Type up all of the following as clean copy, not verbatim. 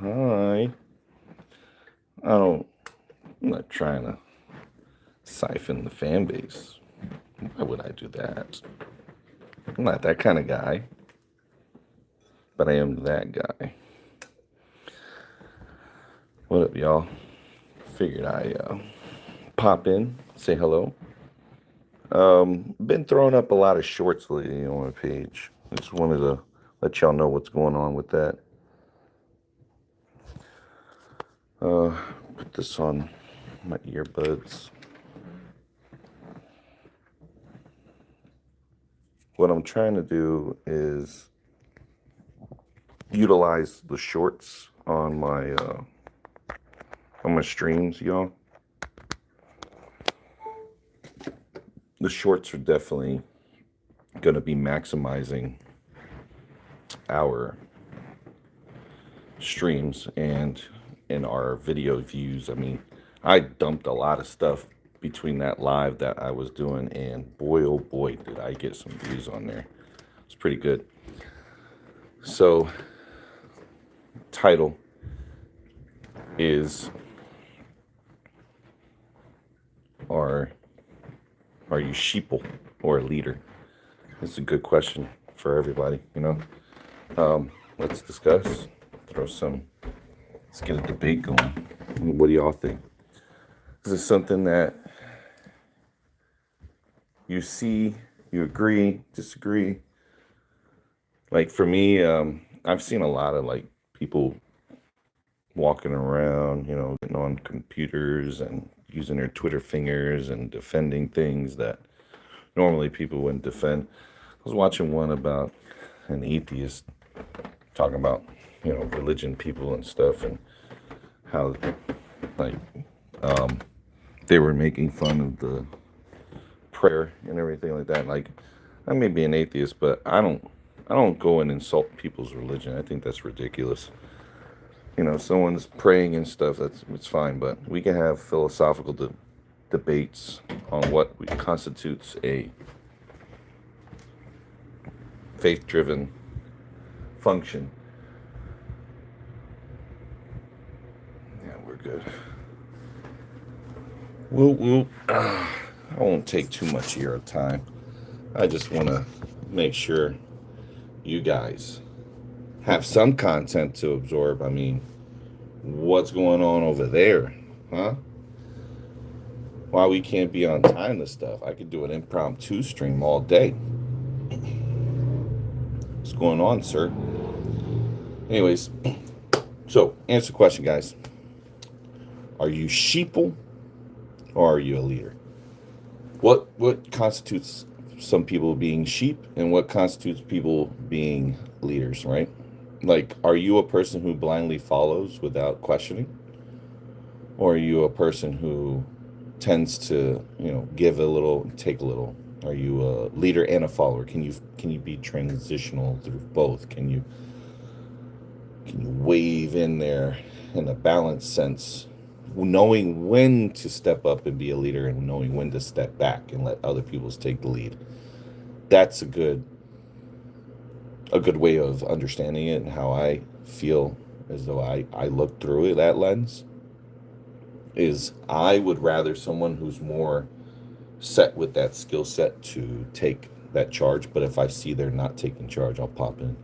Hi. I don't, I'm not trying to siphon the fan base. Why would I do that? I'm not that kind of guy, but I am that guy. What up, y'all? Figured I pop in, say hello. Been throwing up a lot of shorts lately on my page. I just wanted to let y'all know what's going on with that. Put this on my earbuds. What I'm trying to do is utilize the shorts on my streams, y'all. The shorts are definitely going to be maximizing our streams and in our video views. I mean, I dumped a lot of stuff between that live that I was doing, and boy, oh boy, did I get some views on there. It's pretty good. So, title is Are you sheeple or a leader? It's a good question for everybody, you know. Let's discuss. Let's get a debate going. What do y'all think? Is this something that you see, you agree, disagree? Like for me, I've seen a lot of like people walking around, you know, getting on computers and using their Twitter fingers and defending things that normally people wouldn't defend. I was watching one about an atheist talking about, you know, religion people and stuff, and how like they were making fun of the prayer and everything like that. Like, I may be an atheist, but I don't go and insult people's religion. I think that's ridiculous. You know, someone's praying and stuff, it's fine, but we can have philosophical debates on what constitutes a faith-driven function. Yeah, we're good. I won't take too much of your time. I just want to make sure you guys have some content to absorb. I mean, what's going on over there, huh? Why we can't be on time to stuff? I could do an impromptu stream all day. What's going on, sir? Anyways, so answer the question, guys. Are you sheeple or are you a leader? What constitutes some people being sheep and what constitutes people being leaders, right? Like, are you a person who blindly follows without questioning? Or are you a person who tends to, you know, give a little, take a little? Are you a leader and a follower? Can you be transitional through both? Can you wave in there in a balanced sense, knowing when to step up and be a leader and knowing when to step back and let other people take the lead? That's a good way of understanding it, and how I feel as though I look through it, that lens is I would rather someone who's more set with that skill set to take that charge. But if I see they're not taking charge, I'll pop in.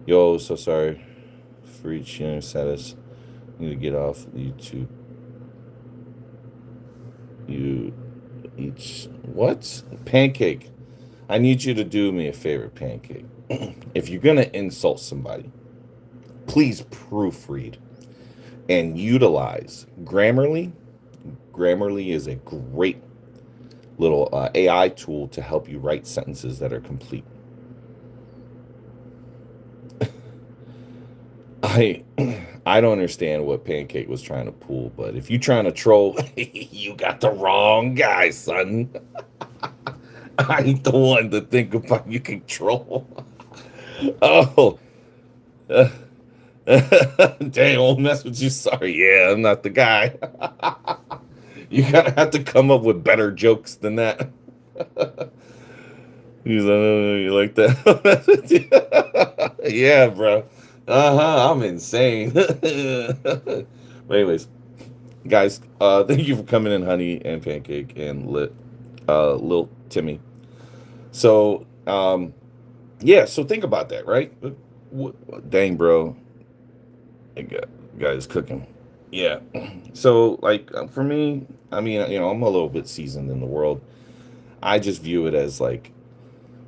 Yo, so sorry for each status. Need to get off YouTube. You each what? Pancake. I need you to do me a favor, Pancake. If you're gonna insult somebody, please proofread and utilize Grammarly. Grammarly is a great little AI tool to help you write sentences that are complete. I don't understand what Pancake was trying to pull, but if you're trying to troll, you got the wrong guy, son. I ain't the one to think about you can troll. Oh, uh, dang, I won't mess with you. Sorry, yeah, I'm not the guy. You gotta have to come up with better jokes than that. He's like, you like that? Yeah, bro. I'm insane. But anyways, guys, thank you for coming in, Honey and Pancake and Lil Timmy. So, yeah, so think about that, right? Dang, bro, that guy's cooking. Yeah. So, like, for me, I mean, I'm a little bit seasoned in the world. I just view it as like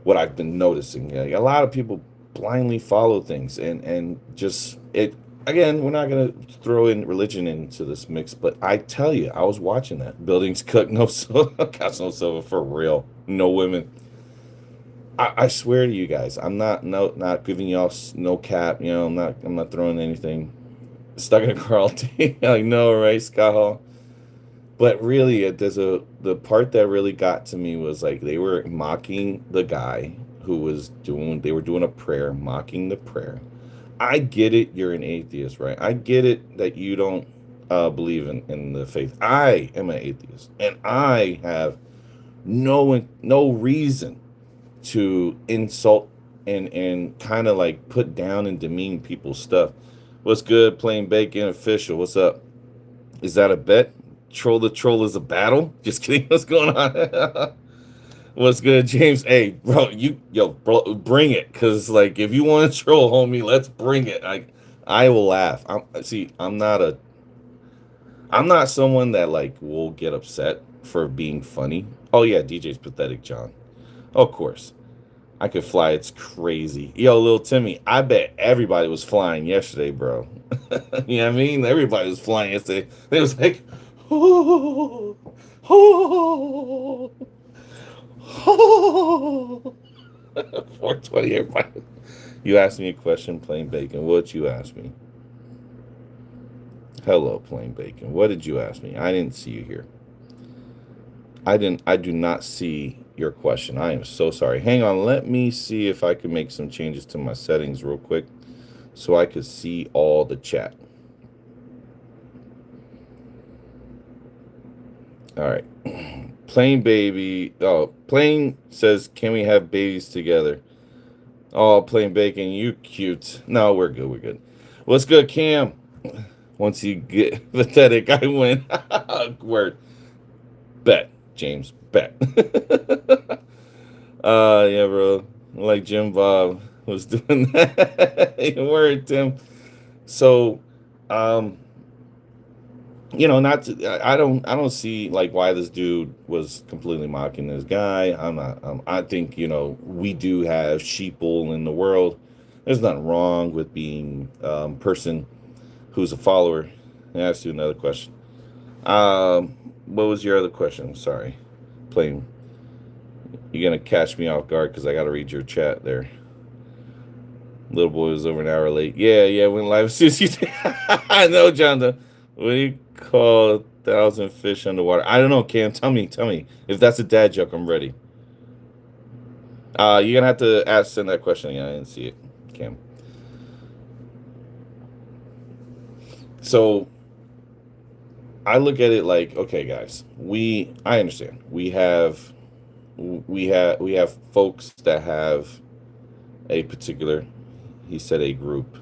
what I've been noticing. Like, a lot of people blindly follow things, and just it. Again, we're not gonna throw in religion into this mix, but I tell you, I was watching that. Buildings cook, no silver, got no silver for real, no women. I swear to you guys, I'm not giving y'all no cap. I'm not throwing anything stuck in a Carl T. I know, right, Scott Hall? But really, the part that really got to me was like they were mocking the guy who was doing. They were doing a prayer, mocking the prayer. I get it. You're an atheist, right? I get it that you don't believe in the faith. I am an atheist, and I have no reason to insult and kind of like put down and demean people's stuff. What's good? Plain Bacon official. What's up? Is that a bet? Troll the troll is a battle? Just kidding. What's going on? What's good, James? Hey, bro, bro, bring it. Cause like, if you want to troll, homie, let's bring it. I will laugh. I'm not someone that like will get upset for being funny. Oh yeah, DJ's pathetic, John. Of course. I could fly. It's crazy. Yo, little Timmy, I bet everybody was flying yesterday, bro. You know what I mean? Everybody was flying yesterday. It was like, oh, oh, oh. 420, everybody. You asked me a question, Plain Bacon. What you ask me? Hello, Plain Bacon. What did you ask me? I didn't see you here. I do not see your question. I am so sorry. Hang on, let me see if I can make some changes to my settings real quick so I could see all the chat. All right. Plain baby. Oh, Plain says, can we have babies together? Oh, Plain Bacon, you cute. No, we're good. We're good. What's good, Cam? Once you get pathetic, I win. Word. Bet, James. Bet. Yeah, bro. Like Jim Bob was doing that. Word, Tim. So, um, not to, I don't see like why this dude was completely mocking this guy. I'm not. I think we do have sheeple in the world. There's nothing wrong with being person who's a follower. I asked you another question. What was your other question? Sorry, Plain. You're gonna catch me off guard because I got to read your chat there. Little boy was over an hour late. Yeah, went live. I know, John. What do you call 1,000 fish underwater? I don't know, Cam. Tell me. If that's a dad joke, I'm ready. You're gonna have to send that question again. I didn't see it, Cam. So I look at it like, okay, guys, I understand. We have folks that have a particular, he said, a group.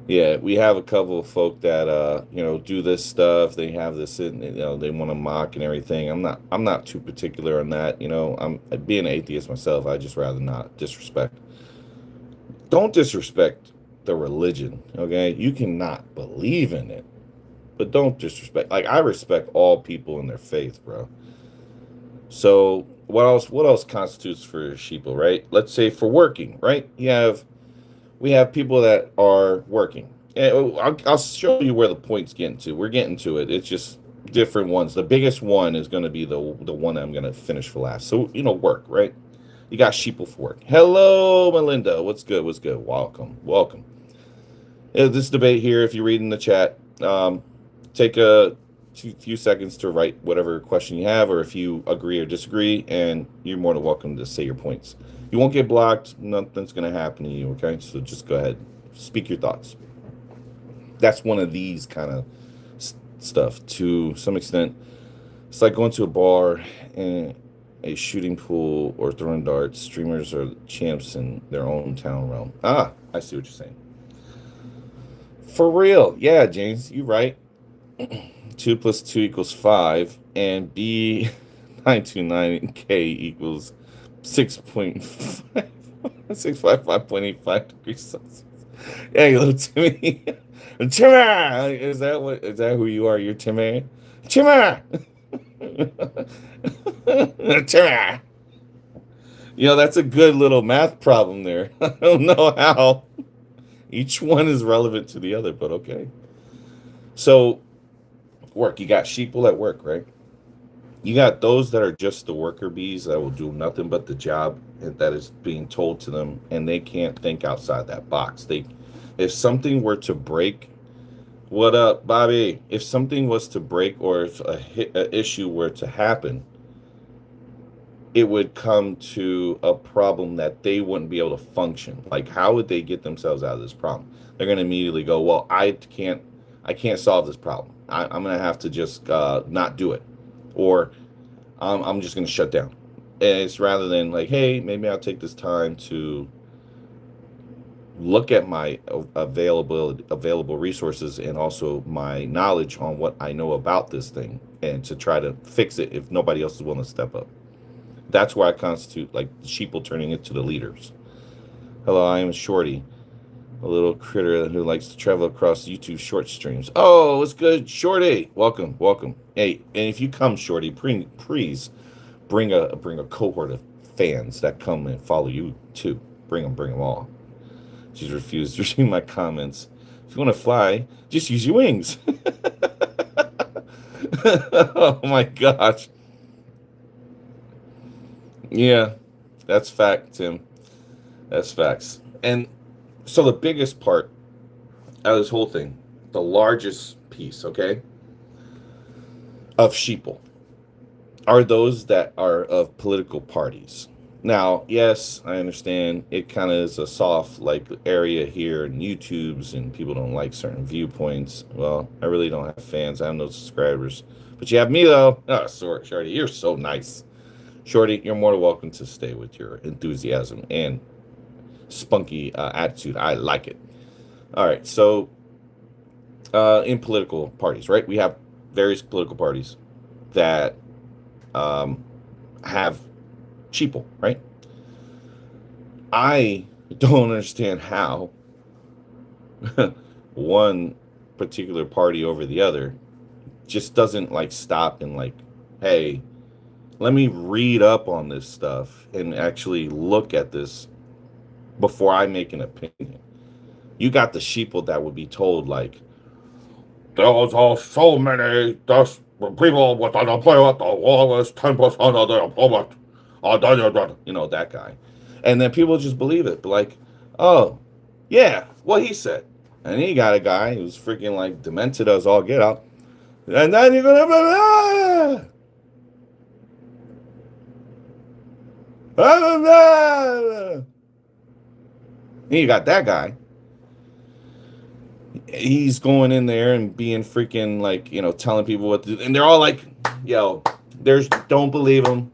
Yeah, we have a couple of folk that do this stuff. They have this, they want to mock and everything. I'm not too particular on that. I'm being an atheist myself. I just rather not disrespect. Don't disrespect the religion, okay? You cannot believe in it, but don't disrespect. Like, I respect all people in their faith, bro. So what else constitutes for sheeple, right? Let's say for working, right? We have people that are working. And I'll show you where the point's getting to. We're getting to it. It's just different ones. The biggest one is going to be the one I'm going to finish for last. So, work, right? You got sheeple for work. Hello, Melinda. What's good? Welcome. This debate here, if you're reading the chat, take a few seconds to write whatever question you have, or if you agree or disagree, and you're more than welcome to say your points. You won't get blocked. Nothing's going to happen to you, okay? So just go ahead. Speak your thoughts. That's one of these kind of stuff to some extent. It's like going to a bar and a shooting pool or throwing darts. Streamers are champs in their own town realm. Ah, I see what you're saying. For real. Yeah, James, you're right. 2 plus 2 equals 5, and B929K equals 6.5, 655.85 degrees Celsius. Hey, little Timmy. Timmy! Is that who you are? You're Timmy? Timmy! Timmy! That's a good little math problem there. I don't know how. Each one is relevant to the other, but okay. So, work. You got sheeple at work, right? You got those that are just the worker bees that will do nothing but the job that is being told to them, and they can't think outside that box. If something were to break, what up, Bobby? If something was to break, or if a issue were to happen, it would come to a problem that they wouldn't be able to function. Like, how would they get themselves out of this problem? They're going to immediately go, well, I can't solve this problem. I'm going to have to just not do it, or I'm just going to shut down. And it's rather than like, hey, maybe I'll take this time to look at my available resources and also my knowledge on what I know about this thing, and to try to fix it if nobody else is willing to step up. That's where I constitute like sheeple turning into the leaders. Hello, I am Shorty, a little critter who likes to travel across YouTube short streams. Oh, it's good, Shorty. Welcome, welcome. Hey, and if you come, Shorty, please bring a cohort of fans that come and follow you too. Bring them all. She's refused to read my comments. If you want to fly, just use your wings. Oh my gosh. Yeah, that's fact, Tim. That's facts. And so the biggest part of this whole thing, the largest piece, okay, of sheeple are those that are of political parties. Now, yes, I understand it kind of is a soft like area here in YouTube's, and people don't like certain viewpoints. Well, I really don't have fans. I have no subscribers. But you have me, though. Oh, sorry, Shorty. You're so nice. Shorty, you're more than welcome to stay with your enthusiasm and spunky attitude. I like it. All right, so in political parties, right? We have various political parties that have sheeple, right? I don't understand how one particular party over the other just doesn't like stop and like, hey, let me read up on this stuff and actually look at this before I make an opinion. You got the sheeple that would be told like, there was so many people with unemployment, the lowest 10% of the employment. That guy. And then people just believe it. But like, oh, yeah, what he said. And he got a guy who's freaking like demented as all get out. And then you're going to... You got that guy. He's going in there and being freaking like, telling people what to do. And they're all like, yo, don't believe them.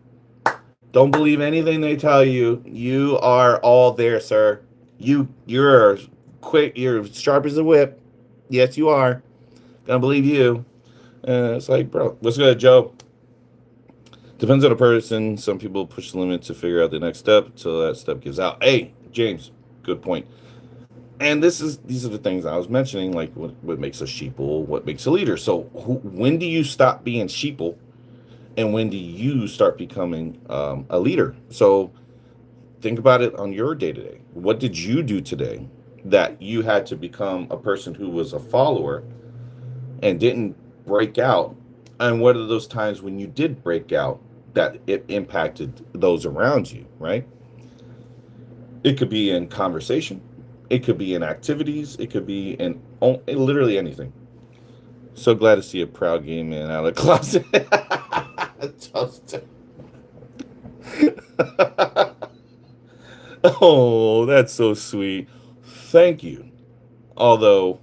Don't believe anything they tell you. You are all there, sir. You're quick. You're sharp as a whip. Yes, you are. Gonna believe you. And it's like, bro, what's good, Joe? Depends on the person. Some people push the limit to figure out the next step until that step gives out. Hey, James, good point. And these are the things I was mentioning, like what makes a sheeple, what makes a leader. So when do you stop being sheeple, and when do you start becoming a leader? So think about it on your day-to-day. What did you do today that you had to become a person who was a follower and didn't break out? And what are those times when you did break out that it impacted those around you, right? It could be in conversation. It could be in activities. It could be in literally anything. So glad to see a proud gay man out of the closet. Oh, that's so sweet. Thank you. Although,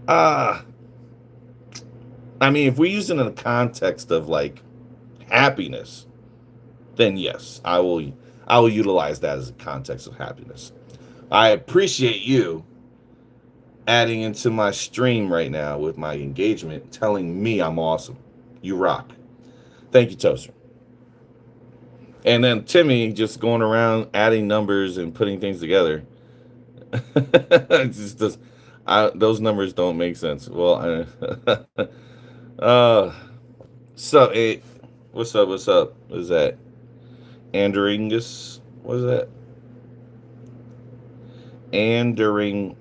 I mean, if we use it in the context of like happiness, then yes, I will utilize that as a context of happiness. I appreciate you adding into my stream right now with my engagement, telling me I'm awesome. You rock. Thank you, Toaster. And then Timmy just going around adding numbers and putting things together. It just does. Those numbers don't make sense. Well, sup, hey, what's up? What's up? What is that? Anderingus? What is that? Anderding.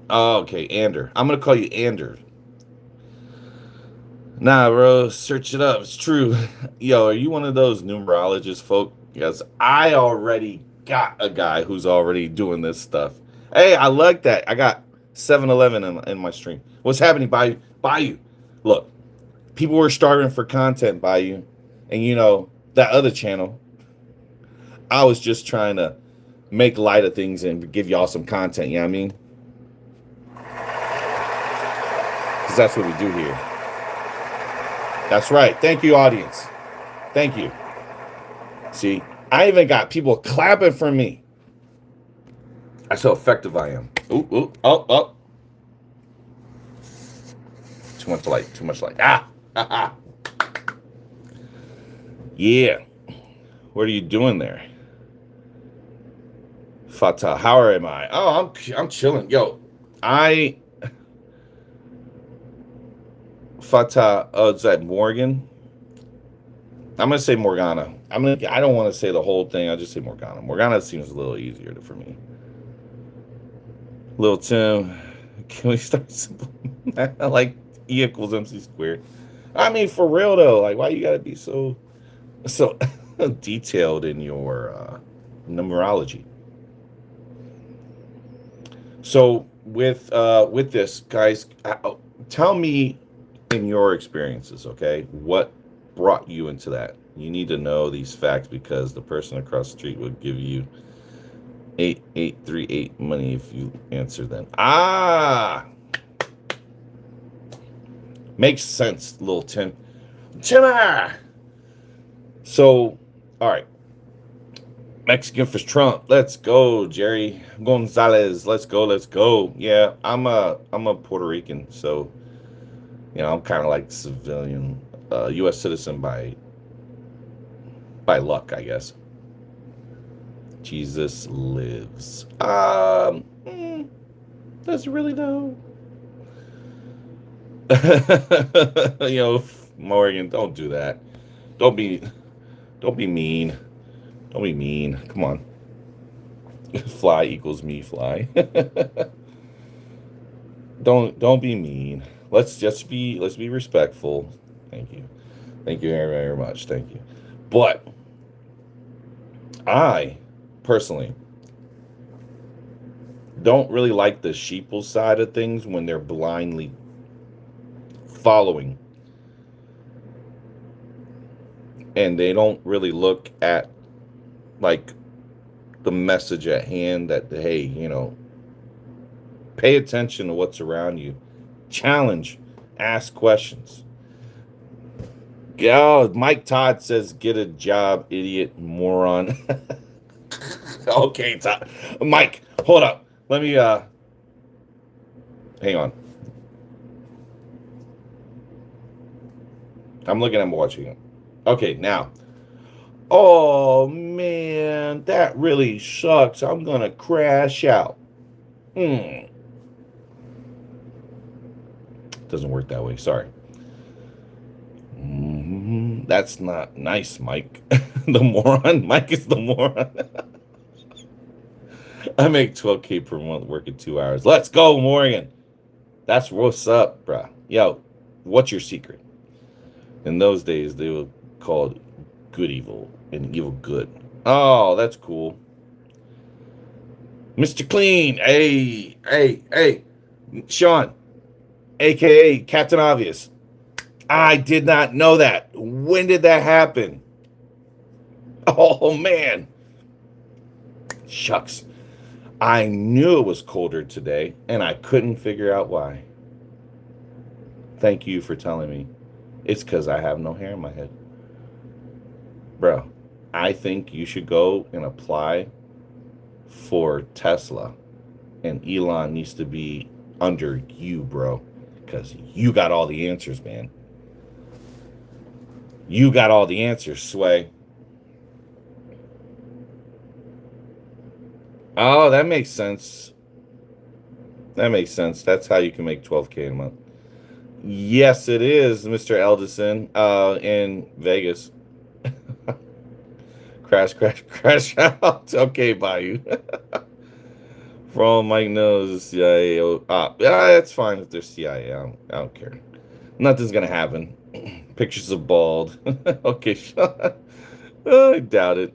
Oh, okay, Ander. I'm gonna call you Ander. Nah, bro, search it up. It's true. Yo, are you one of those numerologist folk? Because I already got a guy who's already doing this stuff. Hey, I like that. I got 711 in my stream. What's happening, Bayou? Look, people were starving for content, Bayou. And you know, that other channel, I was just trying to make light of things and give y'all some content, you know what I mean? Because that's what we do here. That's right. Thank you, audience. Thank you. See, I even got people clapping for me. That's how effective I am. Ooh, ooh, oh. Too much light, too much light. Ah. Yeah. What are you doing there? Fatah, how am I? Oh, I'm chilling. Yo, Fatah, is that Morgan? I'm gonna say Morgana. I don't want to say the whole thing. I'll just say Morgana. Morgana seems a little easier for me. Little Tim, can we start simple? I like E equals MC squared. I mean, for real though, like, why you gotta be so detailed in your numerology? So with this, guys, tell me in your experiences, okay, what brought you into that? You need to know these facts because the person across the street will give you 8838 money if you answer them. Makes sense, little Tim. Timmer. So, all right. Mexican for Trump. Let's go, Jerry Gonzalez. Let's go. Yeah, I'm a Puerto Rican, so you know, I'm kind of like civilian, U.S. citizen by luck, I guess. Jesus lives. Does it really though? You know, Morgan, don't do that. Don't be mean. Don't be mean. Come on. Fly equals me fly. Don't be mean. Let's be respectful. Thank you very, very much. Thank you. But I personally don't really like the sheeple side of things when they're blindly following and they don't really look at like the message at hand that, hey, you know, pay attention to what's around you, challenge, ask questions. Oh, Mike Todd says, get a job, idiot, moron. Okay, Todd. Mike, hold up. Let me, hang on. I'm looking at watching it. Okay, now. Oh, man, that really sucks. I'm going to crash out. Doesn't work that way. Sorry. That's not nice, Mike. The moron. Mike is the moron. I make $12K per month working 2 hours. Let's go, Morgan. That's what's up, bruh. Yo, what's your secret? In those days, they were called good evil and evil good. Oh, that's cool. Mr. Clean. Hey. Sean, a.k.a. Captain Obvious. I did not know that. When did that happen? Oh, man. Shucks. I knew it was colder today, and I couldn't figure out why. Thank you for telling me. It's because I have no hair in my head. Bro, I think you should go and apply for Tesla, and Elon needs to be under you, bro, because you got all the answers, man. You got all the answers, Sway. Oh, that makes sense. That makes sense. That's how you can make 12K a month. Yes, it is, Mr. Eldison, in Vegas. Crash out. Okay, Bayou. For all Mike knows, the CIA. Yeah, that's fine if they're CIA. I don't care. Nothing's gonna happen. Pictures of bald. Okay, Sean. I doubt it.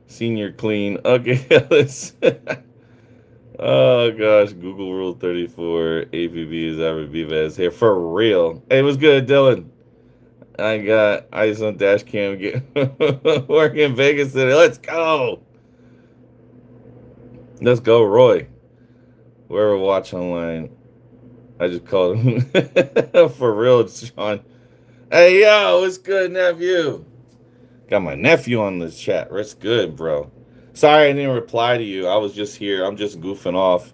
Senior clean. Okay, let's. Oh gosh, Google Rule 34. APB is ever BVaz here for real. Hey, what's good, Dylan? I got ice on dash cam get work in Vegas today. Let's go. Let's go, Roy. Whoever watch online. I just called him for real, Sean. Hey yo, what's good, nephew? Got my nephew on the chat. That's good, bro. Sorry I didn't reply to you. I was just here. I'm just goofing off.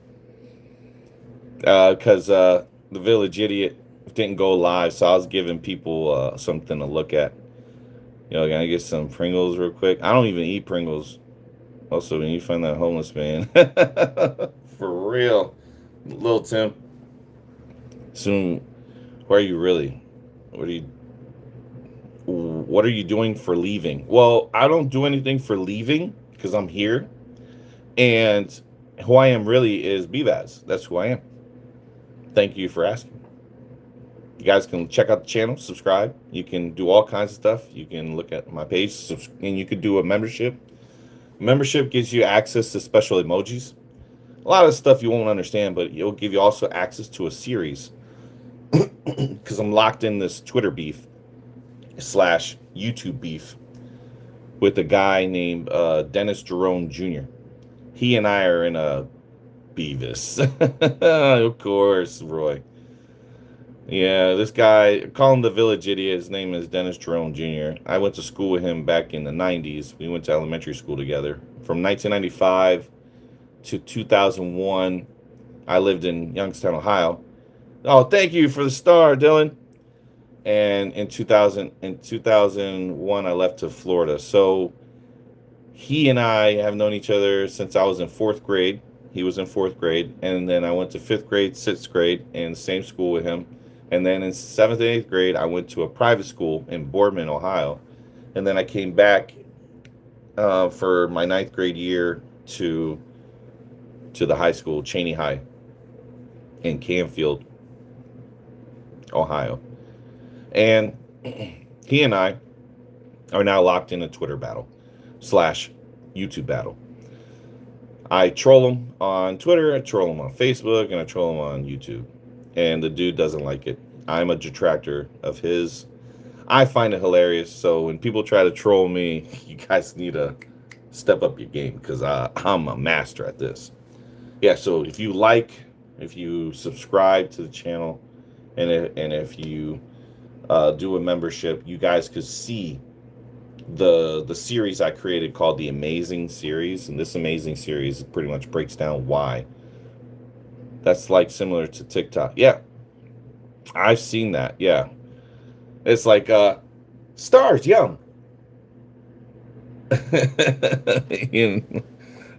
Because the Village Idiot didn't go live, so I was giving people something to look at. You know, can I get some Pringles real quick? I don't even eat Pringles. Also, when you find that homeless man, for real, little Tim. Soon, where are you really? What are you? What are you doing for leaving? Well, I don't do anything for leaving because I'm here, and who I am really is BVaz. That's who I am. Thank you for asking. You guys can check out the channel, subscribe. You can do all kinds of stuff. You can look at my page, and you could do a membership. Membership gives you access to special emojis. A lot of stuff you won't understand, but it'll give you also access to a series. Because I'm locked in this Twitter beef / YouTube beef with a guy named Dennis Jerome Jr. He and I are in a Beavis. Of course, Roy. Yeah, this guy, call him the Village Idiot. His name is Dennis Jerome Jr. I went to school with him back in the 90s. We went to elementary school together. From 1995 to 2001, I lived in Youngstown, Ohio. Oh, thank you for the star, Dylan. And in 2001, I left to Florida. So he and I have known each other since I was in 4th grade. He was in 4th grade. And then I went to 5th grade, 6th grade, and same school with him. And then in 7th and 8th grade, I went to a private school in Boardman, Ohio. And then I came back for my 9th grade year to the high school, Cheney High, in Canfield, Ohio. And he and I are now locked in a Twitter battle / YouTube battle. I troll him on Twitter, I troll him on Facebook, and I troll him on YouTube. And the dude doesn't like it. I'm a detractor of his. I find it hilarious. So when people try to troll me, you guys need to step up your game because I'm a master at this. Yeah, so if you subscribe to the channel, and if you do a membership, you guys could see the series I created called the Amazing Series. And this Amazing Series pretty much breaks down why. That's like similar to TikTok. Yeah, I've seen that. Yeah, it's like Stars Young.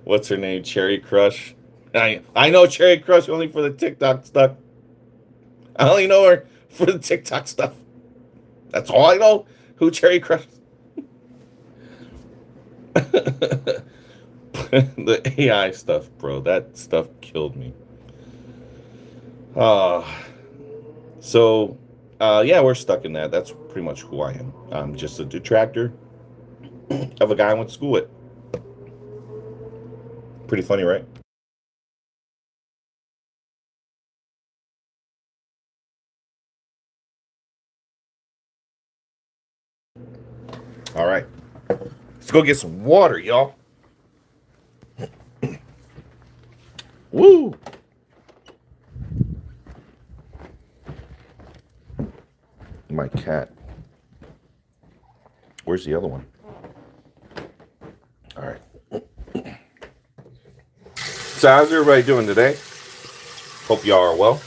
What's her name? Cherry Crush. I know Cherry Crush only for the TikTok stuff. I only know her for the TikTok stuff. That's all I know. Who Cherry Crush? The AI stuff, bro. That stuff killed me. So yeah, we're stuck in that. That's pretty much who I am. I'm just a detractor of a guy I went to school with. Pretty funny, right? All right. Let's go get some water, y'all. Woo! My cat. Where's the other one? So how's everybody doing today? Hope y'all are well.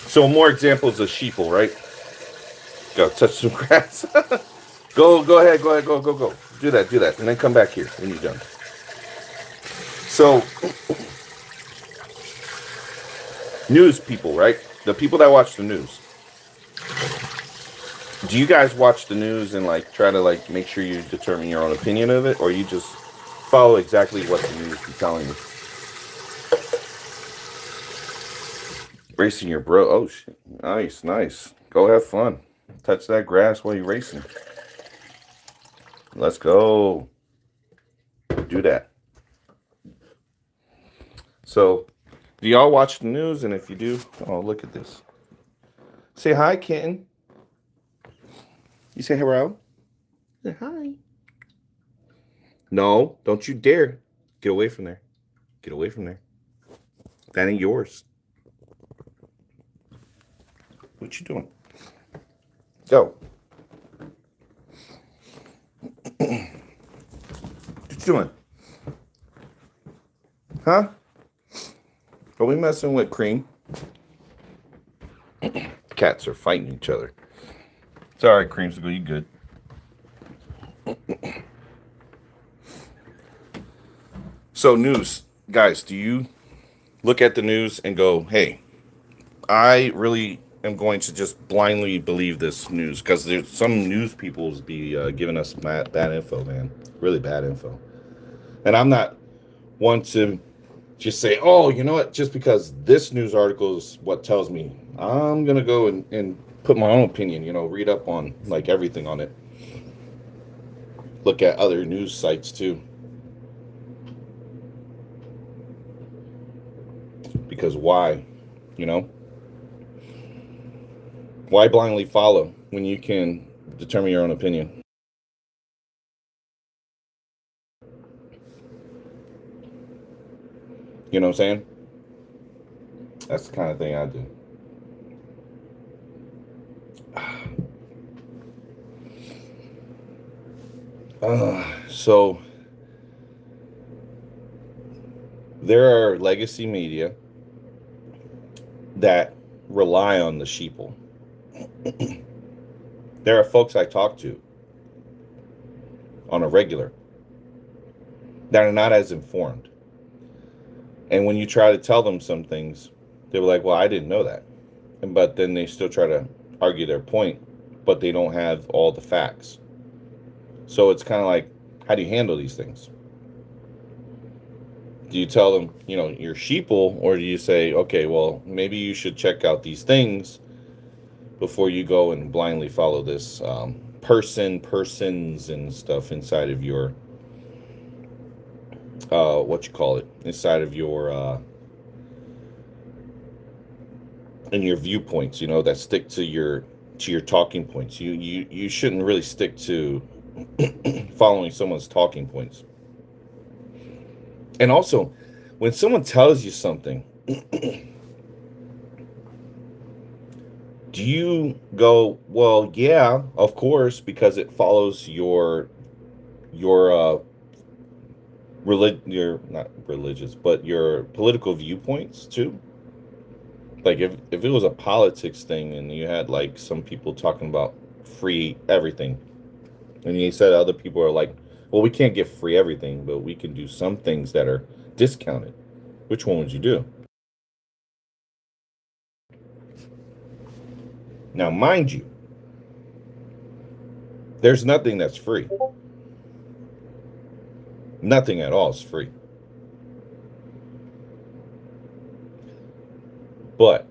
So more examples of sheeple, right? Go touch some grass. Go ahead, go. Do that, and then come back here when you're done. So, news people, right? The people that watch the news. Do you guys watch the news and like try to like make sure you determine your own opinion of it, or you just follow exactly what the news is telling you? Racing your bro. Oh shit. Nice. Go have fun. Touch that grass while you're racing. Let's go. Do that. So, do y'all watch the news? And if you do, oh, look at this. Say hi, kitten. You say hello? Say hi. No, don't you dare. Get away from there. Get away from there. That ain't yours. What you doing? Go. What you doing? Huh? Are we messing with Cream? Cats are fighting each other. It's all right, Creamsicle. You good? So news, guys. Do you look at the news and go, "Hey, I really am going to just blindly believe this news," because there's some news people be giving us bad info, man, really bad info. And I'm not one to just say, "Oh, you know what? Just because this news article is what tells me," I'm gonna go and put my own opinion. Read up on like everything on it. Look at other news sites too, because why? You know. Why blindly follow when you can determine your own opinion? You know what I'm saying? That's the kind of thing I do. So there are legacy media that rely on the sheeple. There are folks I talk to on a regular that are not as informed. And when you try to tell them some things, they're like, "Well, I didn't know that." But then they still try to argue their point, but they don't have all the facts. So it's kind of like, how do you handle these things? Do you tell them, you're sheeple, or do you say, okay, well, maybe you should check out these things before you go and blindly follow this persons and stuff inside of your inside of your and your viewpoints, that stick to your talking points. You shouldn't really stick to following someone's talking points. And also, when someone tells you something, do you go, "Well, yeah, of course," because it follows your your not religious, but your political viewpoints too? Like if it was a politics thing and you had like some people talking about free everything, and you said other people are like, "Well, we can't get free everything, but we can do some things that are discounted." Which one would you do? Now, mind you, there's nothing that's free. Nothing at all is free. But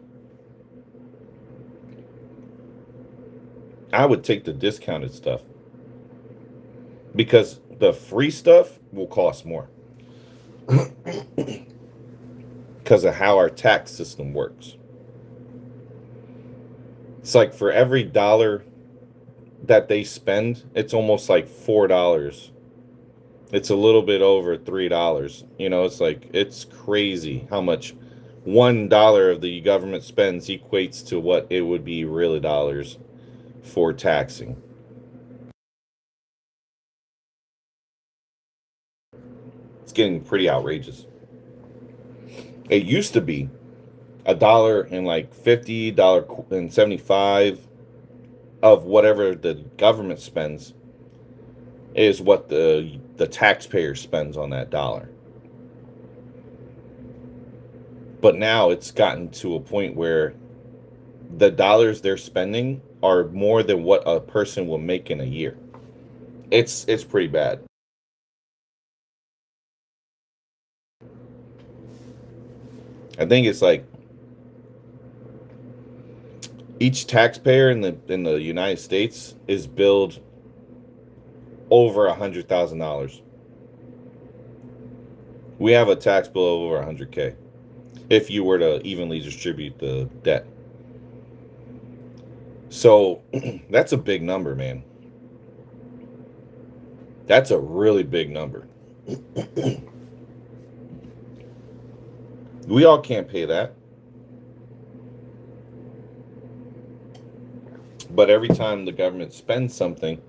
I would take the discounted stuff because the free stuff will cost more because of how our tax system works. It's like for every dollar that they spend, it's almost like $4. It's a little bit over $3. It's like, it's crazy how much $1 of the government spends equates to what it would be really dollars for taxing. It's getting pretty outrageous. It used to be $1 and like $50 and 75 of whatever the government spends is what the taxpayer spends on that dollar. But now it's gotten to a point where the dollars they're spending are more than what a person will make in a year. It's pretty bad. I think it's like each taxpayer in the United States is billed over $100,000. We have a tax bill of over 100K if you were to evenly distribute the debt. So that's a big number, man. That's a really big number. We all can't pay that. But every time the government spends something,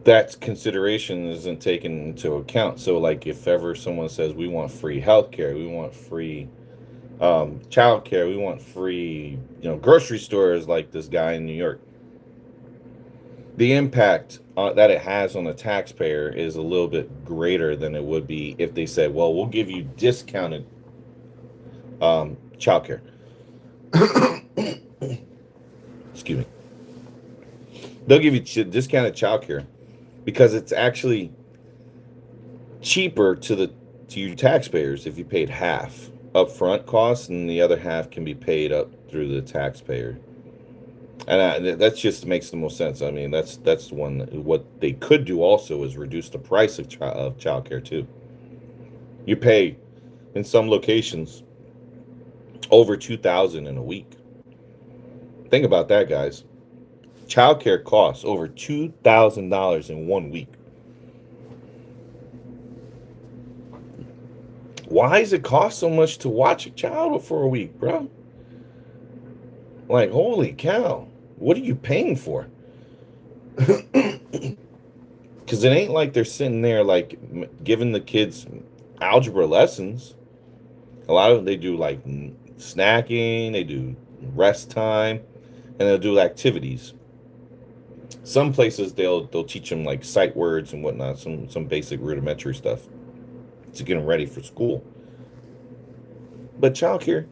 that consideration isn't taken into account. So, like, if ever someone says we want free healthcare, we want free childcare, we want free, grocery stores, like this guy in New York, the impact that it has on the taxpayer is a little bit greater than it would be if they said, "Well, we'll give you discounted childcare." Excuse me. They'll give you discounted childcare because it's actually cheaper to you taxpayers if you paid half upfront costs, and the other half can be paid up through the taxpayer. And that just makes the most sense. I mean, that's one. What they could do also is reduce the price of childcare too. You pay in some locations over $2,000 in a week. Think about that, guys. Childcare costs over $2,000 in 1 week. Why does it cost so much to watch a child for a week, bro? Like, holy cow. What are you paying for? Because it ain't like they're sitting there, like, giving the kids algebra lessons. A lot of them, they do, like, snacking, they do rest time, and they'll do activities. Some places, they'll teach them, like, sight words and whatnot, some basic rudimentary stuff to get them ready for school. But childcare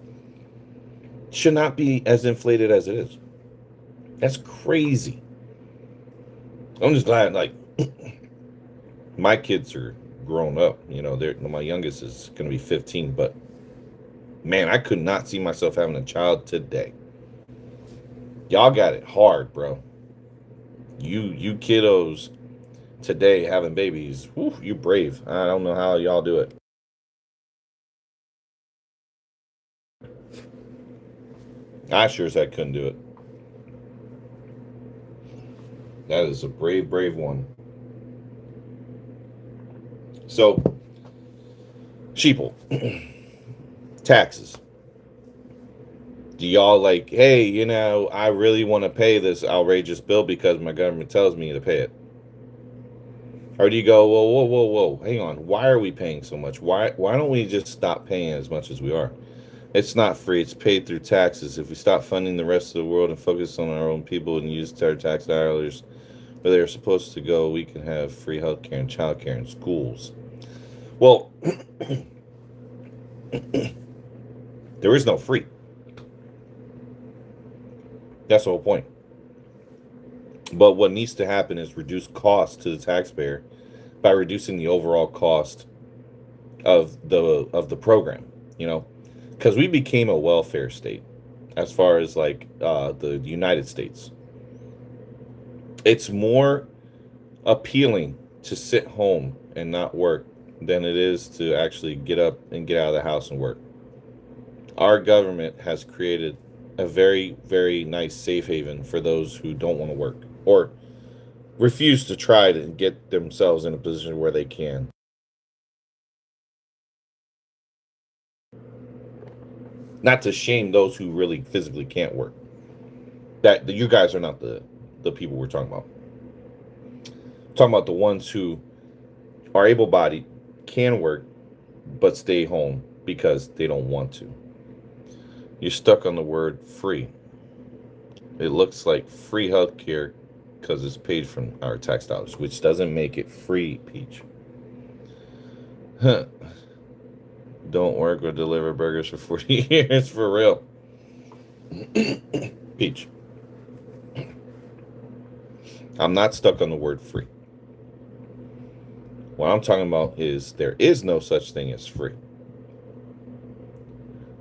should not be as inflated as it is. That's crazy. I'm just glad, like, my kids are grown up. My youngest is going to be 15, but man, I could not see myself having a child today. Y'all got it hard, bro. You kiddos today having babies, whew, you brave. I don't know how y'all do it. I sure as heck couldn't do it. That is a brave, brave one. So, Sheople, taxes. Do y'all like, hey, I really want to pay this outrageous bill because my government tells me to pay it? Or do you go, whoa, hang on. Why are we paying so much? Why don't we just stop paying as much as we are? It's not free. It's paid through taxes. If we stop funding the rest of the world and focus on our own people and use our tax dollars where they're supposed to go, we can have free healthcare and childcare in schools. Well, there is no free. That's the whole point. But what needs to happen is reduce costs to the taxpayer by reducing the overall cost of the program, because we became a welfare state as far as like the United States. It's more appealing to sit home and not work than it is to actually get up and get out of the house and work. Our government has created a very, very nice safe haven for those who don't want to work or refuse to try to get themselves in a position where they can. Not to shame those who really physically can't work. That you guys are not the people we're talking about. We're talking about the ones who are able-bodied can work but stay home because they don't want to. You're stuck on the word free. It looks like free healthcare because it's paid from our tax dollars, which doesn't make it free, Peach. Huh. Don't work or deliver burgers for 40 years, for real. Peach. I'm not stuck on the word free. What I'm talking about is there is no such thing as free.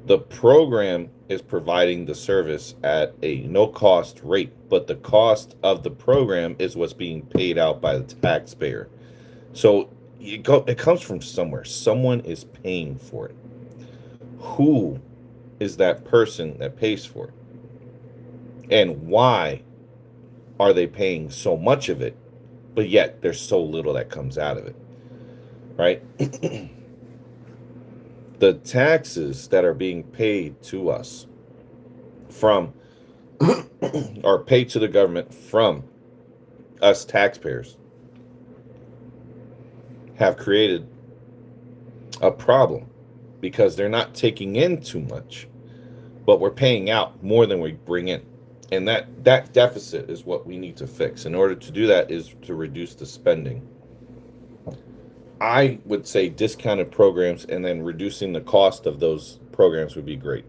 The program is providing the service at a no-cost rate, but the cost of the program is what's being paid out by the taxpayer. So it comes from somewhere. Someone is paying for it. Who is that person that pays for it? And why are they paying so much of it, but yet there's so little that comes out of it, right? The taxes that are being paid to us from, are paid to the government from us taxpayers, have created a problem because they're not taking in too much, but we're paying out more than we bring in. And that deficit is what we need to fix. In order to do that is to reduce the spending. I would say discounted programs and then reducing the cost of those programs would be great.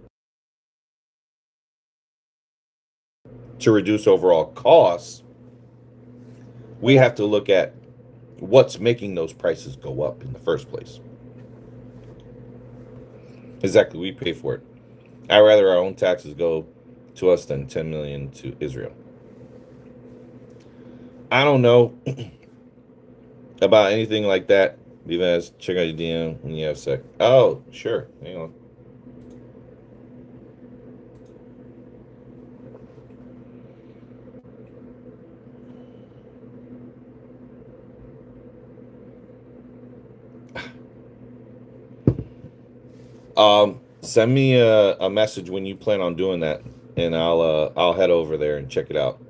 To reduce overall costs, we have to look at what's making those prices go up in the first place. Exactly, we pay for it. I'd rather our own taxes go to us than 10 million to Israel. I don't know about anything like that. BVaz, check out your DM when you have a sec. Oh, sure. Hang on. Send me a message when you plan on doing that, and I'll head over there and check it out.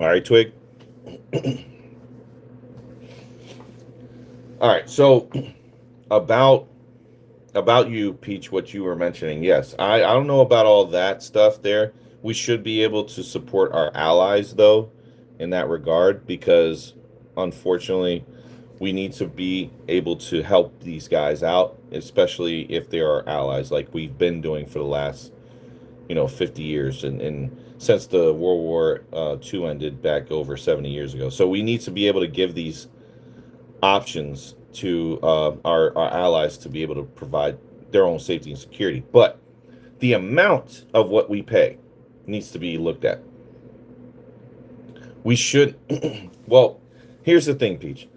All right, Twig. All right, so about you, Peach, what you were mentioning. Yes, I don't know about all that stuff there. We should be able to support our allies, though, in that regard, because unfortunately, we need to be able to help these guys out, especially if they are allies, like we've been doing for the last, 50 years, and since the World War II ended back over 70 years ago. So we need to be able to give these options to our allies to be able to provide their own safety and security. But the amount of what we pay needs to be looked at. We should, well, here's the thing, Peach.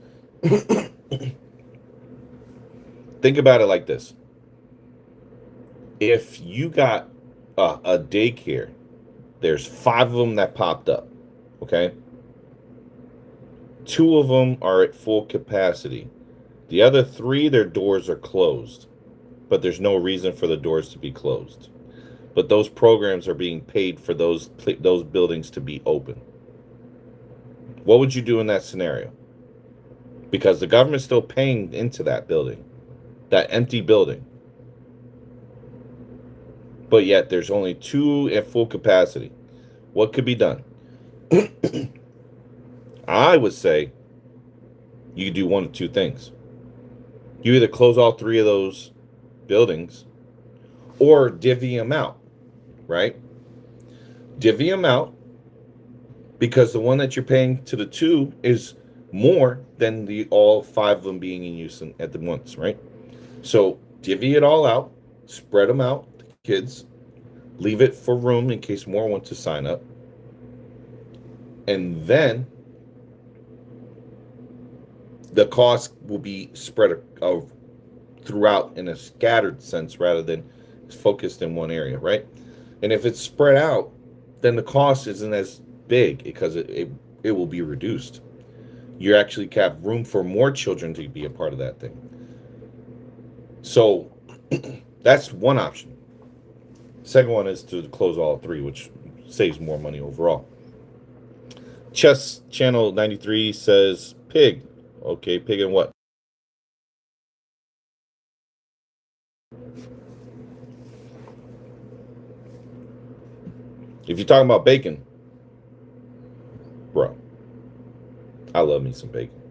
Think about it like this. If you got a daycare, there's 5 of them that popped up, okay? 2 of them are at full capacity. The other 3, their doors are closed, but there's no reason for the doors to be closed. But those programs are being paid for those buildings to be open. What would you do in that scenario? Because the government's still paying into that building, that empty building. But yet there's only 2 at full capacity. What could be done? I would say you could do one of 2 things. You either close all 3 of those buildings or divvy them out, right? Divvy them out, because the one that you're paying to the 2 is more than the all 5 of them being in use at the once, right? So divvy it all out, spread them out, the kids, leave it for room in case more want to sign up, and then the cost will be spread throughout in a scattered sense rather than focused in one area, right? And if it's spread out, then the cost isn't as big because it will be reduced. You actually have room for more children to be a part of that thing. So that's one option. Second one is to close all three, which saves more money overall. Chess Channel 93 says pig. Okay, pig and what? If you're talking about bacon, bro, I love me some bacon.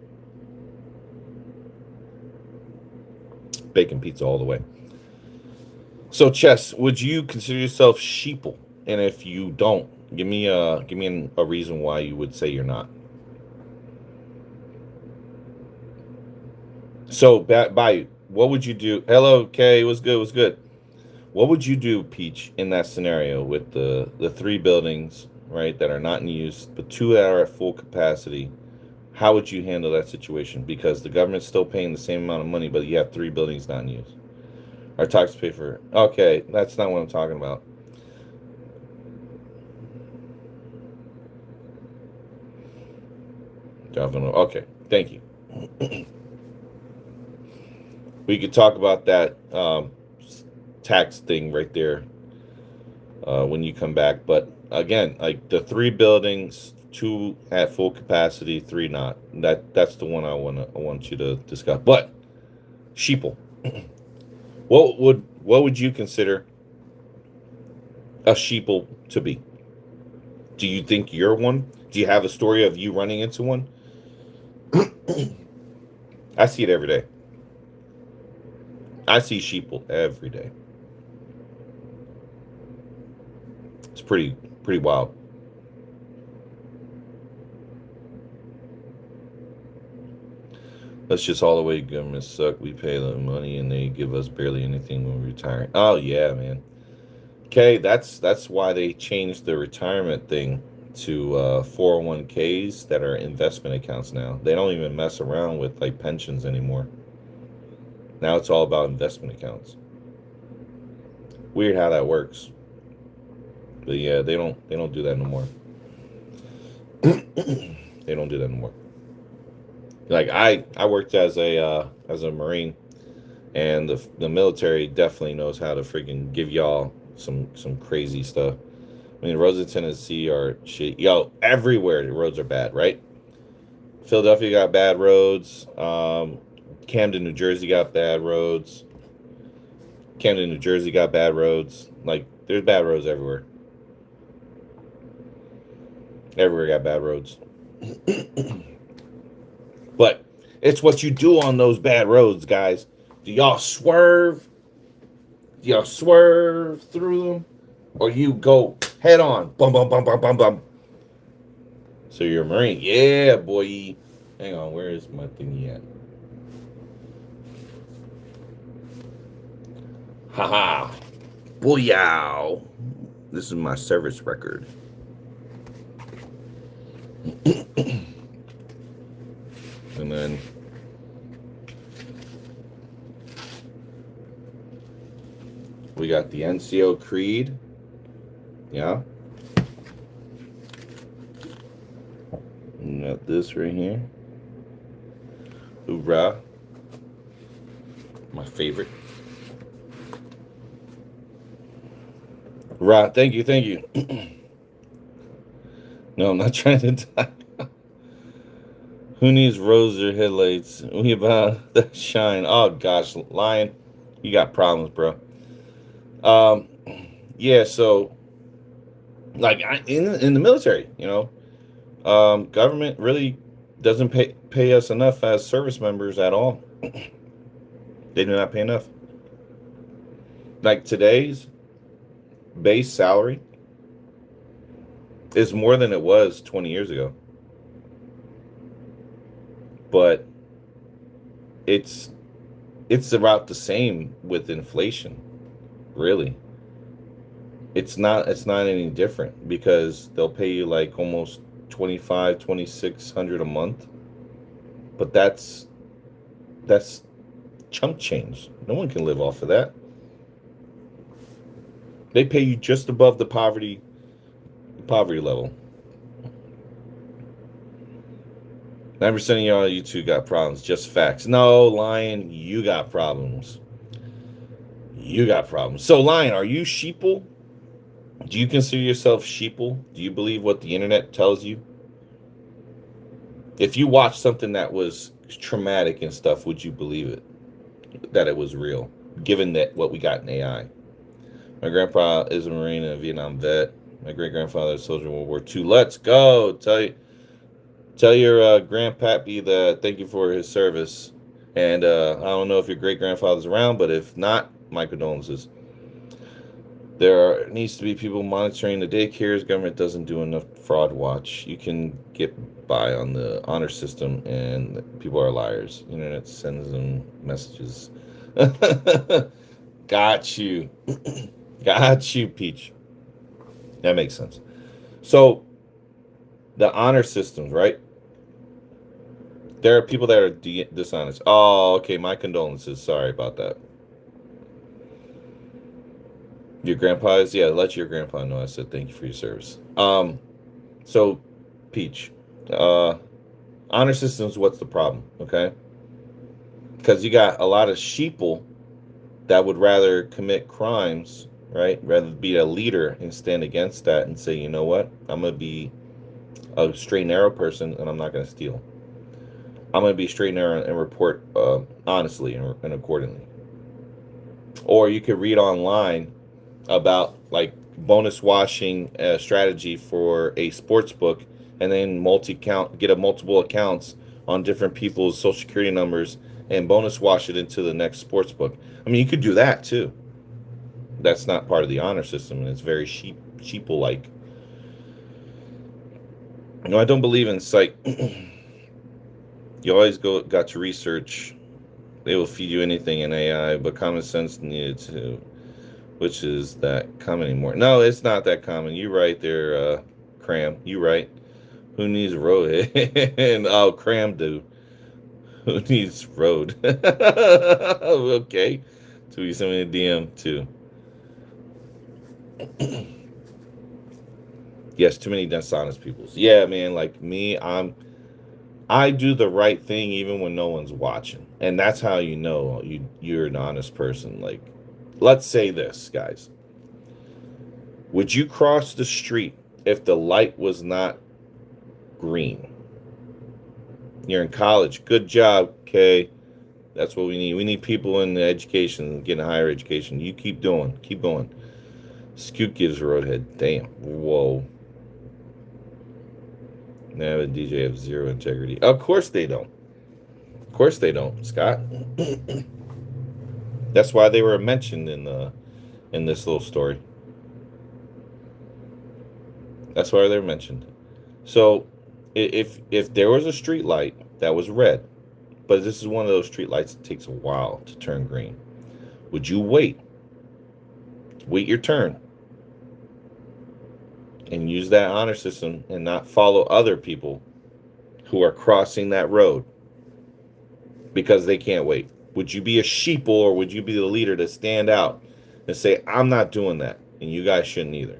Bacon pizza all the way. So, Chess, would you consider yourself sheeple? And if you don't, give me a reason why you would say you're not. So, by what would you do? Hello, Kay. What's good? What's good? What would you do, Peach, in that scenario with the three buildings, right, that are not in use, but two that are at full capacity? How would you handle that situation? Because the government's still paying the same amount of money, but you have three buildings not in use. Our taxes pay for. Okay, that's not what I'm talking about. Okay, thank you. We could talk about that tax thing right there when you come back. But again, like the three buildings, two at full capacity, three not. That's the one I want you to discuss. But sheeple, what would you consider a sheeple to be? Do you think you're one? Do you have a story of you running into one? I see it every day. I see sheeple every day. It's pretty wild. That's just all the way government suck. We pay them money and they give us barely anything when we retire. Oh yeah, man. Okay, that's why they changed the retirement thing to 401ks that are investment accounts now. They don't even mess around with like pensions anymore. Now it's all about investment accounts. Weird how that works. But yeah, they don't do that no more. They don't do that no more. Like I worked as a Marine, and the military definitely knows how to freaking give y'all some crazy stuff. I mean, roads in Tennessee are shit. Yo, everywhere the roads are bad, right? Philadelphia got bad roads. Camden, New Jersey got bad roads. Camden, New Jersey got bad roads. Like, there's bad roads everywhere. Everywhere got bad roads. But it's what you do on those bad roads, guys. Do y'all swerve? Do y'all swerve through them? Or you go head on? Bum, bum, bum, bum, bum, bum. So you're a Marine. Yeah, boy. Hang on, where is my thingy at? Haha. Booyah. This is my service record. And then we got the NCO Creed. Yeah. And got this right here. Hoorah. My favorite. Right, thank you. No, I'm not trying to die. Who needs rose or headlights? We about that shine. Oh gosh, Lion, you got problems, bro. Yeah. So, like, in the military, government really doesn't pay us enough as service members at all. They do not pay enough. Like today's base salary is more than it was 20 years ago. But it's about the same with inflation, really. It's not any different because they'll pay you like almost 2,600 a month. But that's chump change. No one can live off of that. They pay you just above the poverty level. 9% of y'all, you two got problems. Just facts. No, Lion, you got problems. You got problems. So, Lion, are you sheeple? Do you consider yourself sheeple? Do you believe what the internet tells you? If you watch something that was traumatic and stuff, would you believe it? That it was real, given that what we got in AI? My grandpa is a Marine and a Vietnam vet. My great grandfather is a soldier in World War II. Let's go. Tell your grandpappy that thank you for his service. And I don't know if your great grandfather's around, but if not, my condolences. Needs to be people monitoring the daycares. Government doesn't do enough fraud watch. You can get by on the honor system, and people are liars. Internet sends them messages. Got you. Got you, Peach. That makes sense. So the honor systems, right? There are people that are dishonest. Oh, okay. My condolences. Sorry about that. Your grandpa is, yeah. Let your grandpa know I said thank you for your service. So, Peach, uh, honor systems. What's the problem? Okay, because you got a lot of sheeple that would rather commit crimes, right? Rather be a leader and stand against that and say, you know what, I'm gonna be a straight and narrow person, and I'm not gonna steal. I'm gonna be straight and narrow and report honestly and accordingly. Or you could read online about like bonus washing strategy for a sports book, and then get a multiple accounts on different people's social security numbers and bonus wash it into the next sports book. I mean, you could do that too. That's not part of the honor system, and it's very sheeple like. No, I don't believe in psych. You always got to research. They will feed you anything in AI, but common sense needed to, which is that common anymore. No, it's not that common. You right there, Cram. You right. Who needs road? And oh, Cram do. Who needs road? Okay. To be something in DM too. Yes, too many dishonest people. Yeah, man. Like me, I do the right thing even when no one's watching, and that's how you know you're an honest person. Like, let's say this, guys. Would you cross the street if the light was not green? You're in college. Good job, Kay. That's what we need. We need people in the education, getting higher education. You keep doing. Keep going. Scoot gives a roadhead. Damn. Whoa. Now the DJ have zero integrity. Of course they don't. Of course they don't, Scott. That's why they were mentioned in this little story. That's why they're mentioned. So, if there was a street light that was red, but this is one of those street lights that takes a while to turn green, would you wait your turn, and use that honor system and not follow other people who are crossing that road because they can't wait? Would you be a sheeple, or would you be the leader to stand out and say, I'm not doing that, and you guys shouldn't either?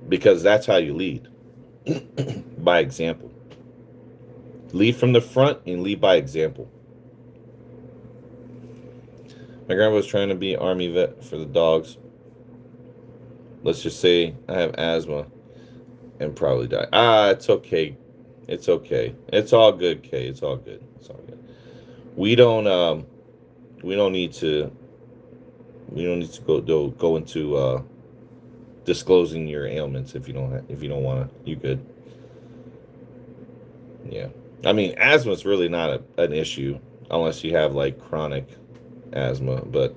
Because that's how you lead. By example. Lead from the front and lead by example. My grandpa was trying to be army vet for the dogs. Let's just say I have asthma and probably die. It's okay. It's okay. It's all good, Kay. It's all good. It's all good. We don't we don't need to go into disclosing your ailments if you don't want to. You good. Yeah. I mean, asthma is really not an issue unless you have like chronic asthma, but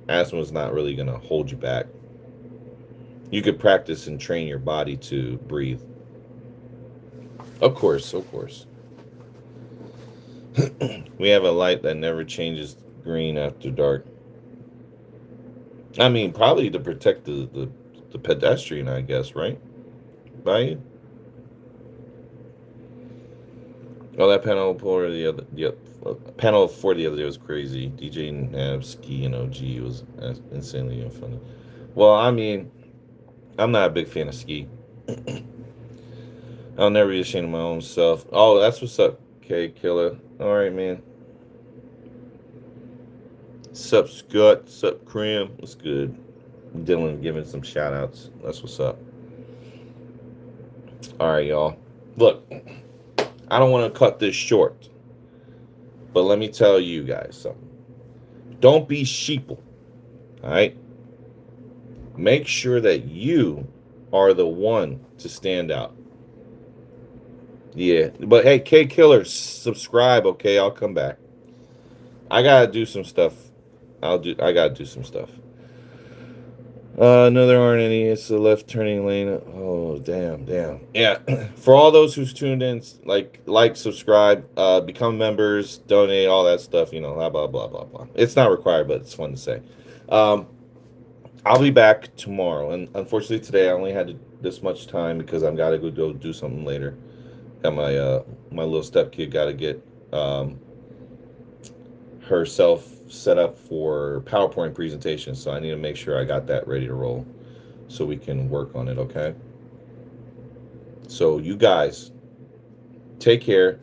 asthma is not really going to hold you back. You could practice and train your body to breathe. Of course, of course. We have a light that never changes green after dark. I mean, probably to protect the pedestrian, I guess, right? By you? Oh, that panel for panel for the other day was crazy. DJ Nab, Ski, and OG was insanely funny. Well, I mean, I'm not a big fan of Ski. I'll never be ashamed of my own self. Oh, that's what's up, K Killer. All right, man. Sup, Scott. Sup, Cram. What's good? Dylan giving some shout outs. That's what's up. All right, y'all. Look, I don't want to cut this short, but let me tell you guys something. Don't be sheeple. All right? Make sure that you are the one to stand out. Yeah. But hey, K Killer, subscribe, okay? I'll come back. I gotta do some stuff. I gotta do some stuff. No, there aren't any. It's the left turning lane. Oh, damn. Yeah. For all those who's tuned in, like, subscribe, become members, donate, all that stuff. You know, blah blah blah. It's not required, but it's fun to say. I'll be back tomorrow, and unfortunately today I only had this much time because I've got to go do something later. Got my little stepkid got to get herself set up for PowerPoint presentation, so I need to make sure I got that ready to roll so we can work on it, okay? So you guys take care,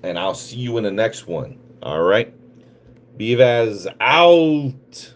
and I'll see you in the next one. All right? BVaz out.